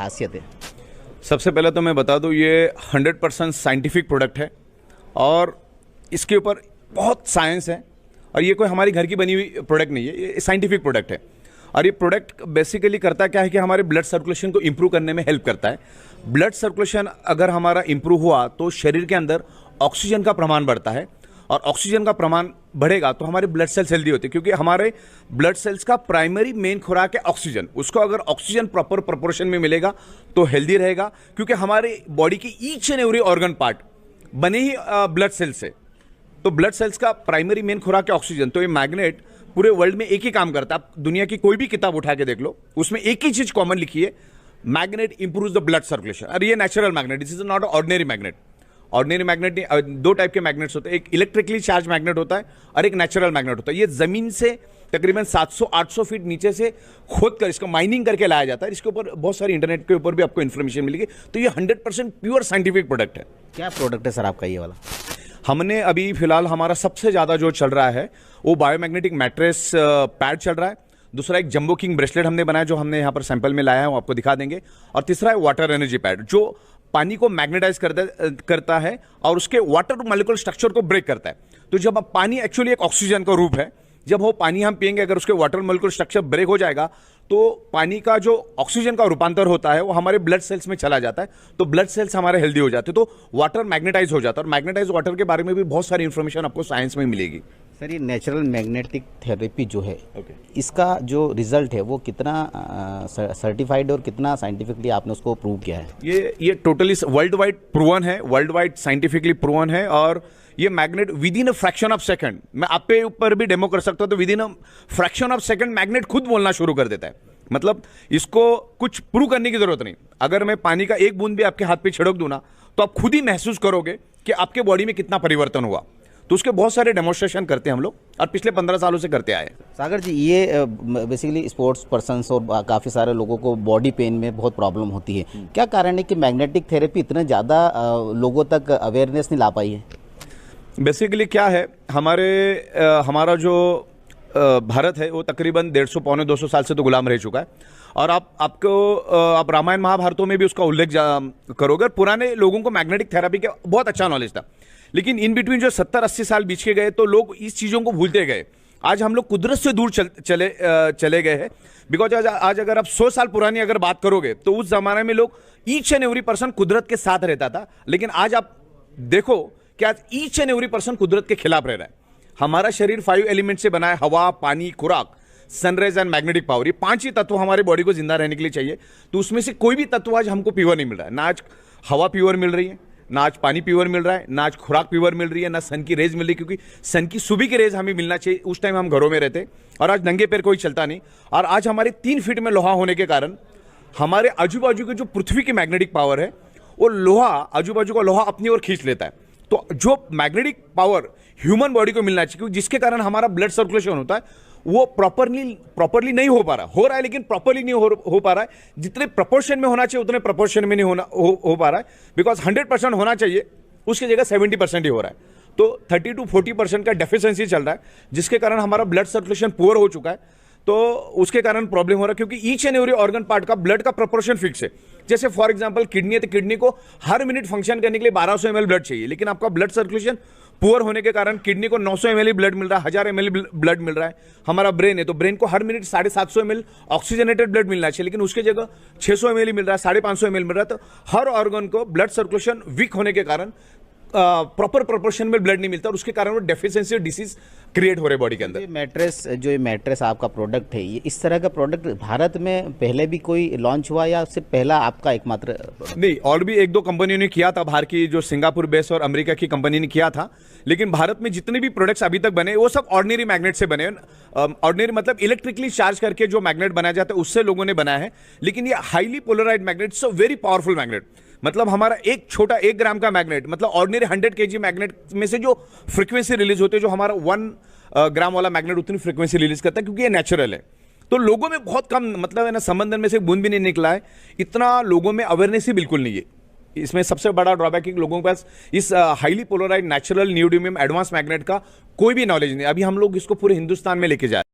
खासियत है? सबसे पहले तो मैं बता दूं, ये 100% साइंटिफिक प्रोडक्ट है और इसके ऊपर बहुत साइंस है और ये कोई हमारी घर की बनी हुई प्रोडक्ट नहीं है, ये साइंटिफिक प्रोडक्ट है। और ये प्रोडक्ट बेसिकली करता क्या है कि हमारे ब्लड सर्कुलेशन को इंप्रूव करने में हेल्प करता है। ब्लड सर्कुलेशन अगर हमारा इंप्रूव हुआ तो शरीर के अंदर ऑक्सीजन का प्रमाण बढ़ता है और ऑक्सीजन का प्रमाण बढ़ेगा तो हमारे ब्लड सेल्स हेल्दी होते हैं, क्योंकि हमारे ब्लड सेल्स का प्राइमरी मेन खुराक है ऑक्सीजन। उसको अगर ऑक्सीजन प्रॉपर प्रोपोर्शन में मिलेगा तो हेल्दी रहेगा, क्योंकि हमारे बॉडी की each and every organ part बने ही ब्लड सेल्स से। तो ब्लड सेल्स का प्राइमरी मेन खुराक है ऑक्सीजन। तो ये मैग्नेट पूरे वर्ल्ड में एक ही काम करता है। आप दुनिया की कोई भी किताब उठा के देख लो, उसमें एक ही चीज कॉमन लिखी है, magnet improves the blood circulation. और ये natural magnet, this is not ordinary magnet. Ordinary magnet नहीं, दो टाइप के मैग्नेट्स होते हैं, एक इलेक्ट्रिकली चार्ज मैग्नेट होता है और एक नेचुरल मैग्नेट होता है। ये जमीन से तकरीबन 700-800 फीट नीचे से खोद कर इसको माइनिंग करके लाया जाता है। इसके ऊपर बहुत सारी इंटरनेट के ऊपर भी आपको इन्फॉर्मेशन मिलेगी। तो ये 100% प्योर साइंटिफिक प्रोडक्ट है। क्या प्रोडक्ट है सर आपका ये वाला? हमने अभी फिलहाल हमारा सबसे ज़्यादा जो चल रहा है वो बायोमैग्नेटिक मैट्रेस पैड चल रहा है। दूसरा एक जंबो किंग ब्रेसलेट हमने बनाया जो हमने यहाँ पर सैंपल में लाया है, वो आपको दिखा देंगे। और तीसरा है वाटर एनर्जी पैड जो पानी को मैग्नेटाइज करता है और उसके वाटर मॉलिक्यूल स्ट्रक्चर को ब्रेक करता है। तो जब अब पानी एक्चुअली एक ऑक्सीजन का रूप है, जब वो पानी हम पिएंगे अगर उसके वाटर मॉलिक्यूल स्ट्रक्चर ब्रेक हो जाएगा तो पानी का जो ऑक्सीजन का रूपांतर होता है वो हमारे ब्लड सेल्स में चला जाता है, तो ब्लड सेल्स हमारे हेल्दी हो जाते हैं, तो वाटर मैग्नेटाइज हो जाता है। और मैग्नेटाइज वाटर के बारे में भी बहुत सारी इंफॉर्मेशन आपको साइंस में मिलेगी। सर ये नेचुरल मैग्नेटिक थेरेपी जो है, इसका जो रिजल्ट है वो कितना सर्टिफाइड और कितना साइंटिफिकली आपने उसको प्रूव किया है? ये टोटली वर्ल्ड वाइड प्रूवन है, वर्ल्ड वाइड साइंटिफिकली प्रूवन है। और ये magnet with in a fraction of second, मैं आप पे ऊपर भी डेमो कर सकता हूं, तो with in a fraction of second magnet खुद बोलना शुरू कर देता है। मतलब इसको कुछ प्रूव करने की जरूरत नहीं। अगर मैं पानी का एक बूंद भी आपके हाथ पे छिड़क दूं ना, तो आप खुद ही महसूस करोगे कि आपके बॉडी में कितना परिवर्तन हुआ। तो उसके बहुत सारे डेमोन्स्ट्रेशन करते हैं हम लोग और पिछले 15 सालों से करते आए। सागर जी, ये बेसिकली स्पोर्ट्स पर्सन्स और काफ़ी सारे लोगों को बॉडी पेन में बहुत प्रॉब्लम होती है। क्या कारण है कि मैग्नेटिक थेरेपी इतने ज़्यादा लोगों तक अवेयरनेस नहीं ला पाई है? बेसिकली क्या है, हमारा जो भारत है वो तकरीबन 150-200 साल से तो गुलाम रह चुका है। और आप रामायण महाभारतों में भी उसका उल्लेख करोगे। पुराने लोगों को मैग्नेटिक थेरेपी का बहुत अच्छा नॉलेज था, लेकिन इन बिटवीन जो 70-80 साल बीच के गए तो लोग इस चीज़ों को भूलते गए। आज हम लोग कुदरत से दूर चले गए हैं। बिकॉज आज अगर आप 100 साल पुरानी अगर बात करोगे तो उस जमाने में लोग ईच एंड एवरी पर्सन कुदरत के साथ रहता था, लेकिन आज आप देखो कि आज ईच एंड एवरी पर्सन कुदरत के खिलाफ रह रहा है। हमारा शरीर 5 एलिमेंट से बना है, हवा, पानी, खुराक, सनराइज एंड मैग्नेटिक पावर। ये 5 ही तत्व हमारे बॉडी को जिंदा रहने के लिए चाहिए। तो उसमें से कोई भी तत्व आज हमको प्योर नहीं मिल रहा है। ना आज हवा प्योर मिल रही है, ना आज पानी प्योर मिल रहा है, ना आज खुराक प्योर मिल रही है, ना सन की रेज मिल रही है, क्योंकि सन की सुबह की रेज हमें मिलना चाहिए। उस टाइम हम घरों में रहते और आज नंगे पैर कोई चलता नहीं। और आज हमारे 3 फीट में लोहा होने के कारण हमारे आजू बाजू की जो पृथ्वी की मैग्नेटिक पावर है वो लोहा, आजू बाजू का लोहा अपनी ओर खींच लेता है। तो जो मैग्नेटिक पावर ह्यूमन बॉडी को मिलना चाहिए, क्योंकि जिसके कारण हमारा ब्लड सर्कुलेशन होता है वो प्रॉपरली नहीं हो रहा है, लेकिन प्रॉपरली नहीं हो पा रहा है। जितने प्रपोर्शन में होना चाहिए उतने प्रपोर्शन में नहीं हो पा रहा है। बिकॉज 100% होना चाहिए, उसकी जगह 70% ही हो रहा है। तो 30-40% का डेफिशिएंसी चल रहा है, जिसके कारण हमारा ब्लड सर्कुलेशन पुअर हो चुका है। तो उसके कारण प्रॉब्लम हो रहा है, क्योंकि each and every organ part का ब्लड का प्रोपोर्शन फिक्स है। जैसे फॉर एग्जांपल किडनी है, तो किडनी को हर मिनट फंक्शन करने के लिए 1200 ml ब्लड चाहिए, लेकिन आपका ब्लड सर्कुलेशन पुअर होने के कारण किडनी को 900 ml ब्लड मिल रहा है, 1000 ml ब्लड मिल रहा है। हमारा ब्रेन है तो ब्रेन को हर मिनट 750 ml ऑक्सीजनेटेड ब्लड मिलना चाहिए, लेकिन उसकी जगह 600 ml मिल रहा है, 550 ml मिल रहा है। तो हर ऑर्गन को ब्लड सर्कुलेशन वीक होने के कारण प्रॉपर प्रोपोर्शन में ब्लड नहीं मिलता और उसके कारण वो डेफिशिएंसी डिसीज क्रिएट हो रहे बॉडी के अंदर। ये मैट्रेस आपका प्रोडक्ट है, ये इस तरह का प्रोडक्ट भारत में पहले भी कोई लॉन्च हुआ या सिर्फ पहला आपका एकमात्र? नहीं, और भी 1-2 कंपनियों ने किया था, बाहर की जो सिंगापुर बेस और अमेरिका की कंपनी ने किया था। लेकिन भारत में जितने भी प्रोडक्ट्स अभी तक बने वो सब ऑर्डिनरी मैग्नेट से बने। ऑर्डिनरी मतलब इलेक्ट्रिकली चार्ज करके जो मैग्नेट बनाया जाता है उससे लोगों ने बनाया है। लेकिन ये highly polarised magnet, so very powerful magnet. मतलब हमारा एक छोटा 1 ग्राम का मैग्नेट, मतलब ऑर्डिनरी 100 kg मैग्नेट में से जो फ्रीक्वेंसी रिलीज होती है, जो हमारा 1 ग्राम वाला मैग्नेट उतनी फ्रीक्वेंसी रिलीज करता है, क्योंकि ये नेचुरल है। तो लोगों में बहुत कम, मतलब है ना, समंदर में से बूंद भी नहीं निकला है, इतना लोगों में अवेयरनेस ही बिल्कुल नहीं है। इसमें सबसे बड़ा ड्रॉबैक है कि लोगों के पास इस highly polarised natural neodymium advance magnet का कोई भी नॉलेज नहीं। अभी हम लोग इसको पूरे हिंदुस्तान में लेके जा रहे हैं।